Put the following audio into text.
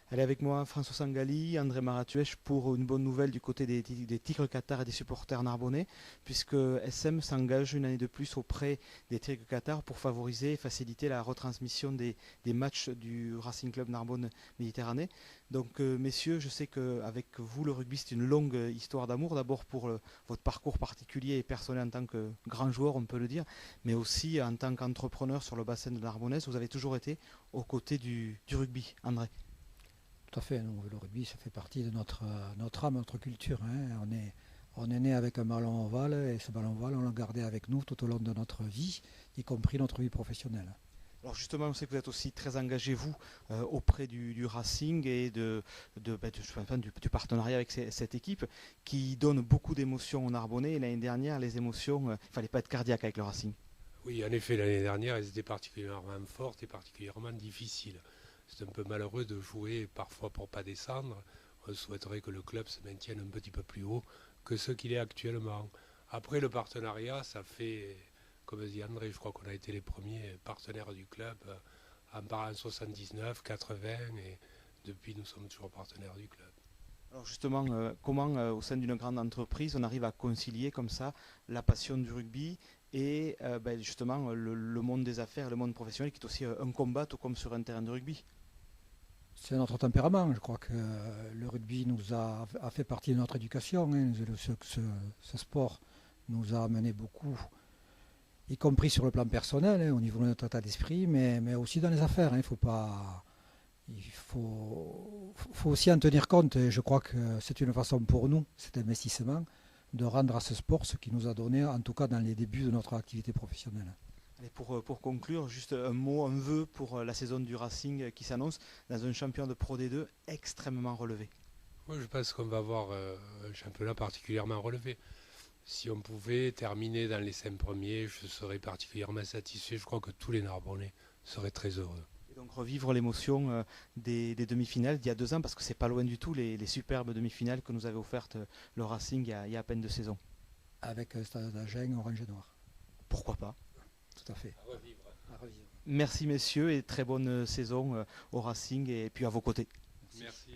Elle est avec moi, François Sangali, André Maratuèche, pour une bonne nouvelle du côté des Tigres Qatar et des supporters narbonnais, puisque SM s'engage une année de plus auprès des Tigres Qatar pour favoriser et faciliter la retransmission des matchs du Racing Club Narbonne Méditerranée. Donc, messieurs, je sais qu'avec vous, le rugby, c'est une longue histoire d'amour, d'abord pour votre parcours particulier et personnel en tant que grand joueur, on peut le dire, mais aussi en tant qu'entrepreneur sur le bassin de Narbonnaise. Vous avez toujours été aux côtés du rugby, André. Tout à fait, nous, le rugby, ça fait partie de notre âme, notre culture, hein. On est né avec un ballon ovale et ce ballon ovale, on l'a gardé avec nous tout au long de notre vie, y compris notre vie professionnelle. Alors justement, on sait que vous êtes aussi très engagé, vous, auprès du Racing et du partenariat avec cette équipe qui donne beaucoup d'émotions aux Narbonnais. Et l'année dernière, les émotions, il ne fallait pas être cardiaque avec le Racing. Oui, en effet, l'année dernière, elles étaient particulièrement fortes et particulièrement difficiles. C'est un peu malheureux de jouer parfois pour pas descendre. On souhaiterait que le club se maintienne un petit peu plus haut que ce qu'il est actuellement. Après, le partenariat, ça fait, comme dit André, je crois qu'on a été les premiers partenaires du club en 79, 80 et depuis nous sommes toujours partenaires du club. Alors justement, comment au sein d'une grande entreprise on arrive à concilier comme ça la passion du rugby et justement le monde des affaires, le monde professionnel qui est aussi un combat tout comme sur un terrain de rugby. C'est notre tempérament, je crois que le rugby a fait partie de notre éducation, hein. Ce sport nous a amené beaucoup, y compris sur le plan personnel, hein, au niveau de notre état d'esprit, mais aussi dans les affaires, hein. Il faut aussi en tenir compte, et je crois que c'est une façon pour nous, cet investissement, de rendre à ce sport ce qu'il nous a donné, en tout cas dans les débuts de notre activité professionnelle. Et pour conclure, juste un mot, un vœu pour la saison du Racing qui s'annonce dans un champion de Pro D2 extrêmement relevé. Moi, je pense qu'on va avoir un championnat particulièrement relevé. Si on pouvait terminer dans les 5 premiers, je serais particulièrement satisfait. Je crois que tous les Narbonnais seraient très heureux. Et donc revivre l'émotion des demi-finales d'il y a 2 ans, parce que c'est pas loin du tout les superbes demi-finales que nous avait offertes le Racing il y a à peine 2 saisons. Avec Stade d'Agen, orange et noir. Pourquoi pas? Tout à fait. À revivre. À revivre. Merci messieurs et très bonne saison au Racing et puis à vos côtés. Merci.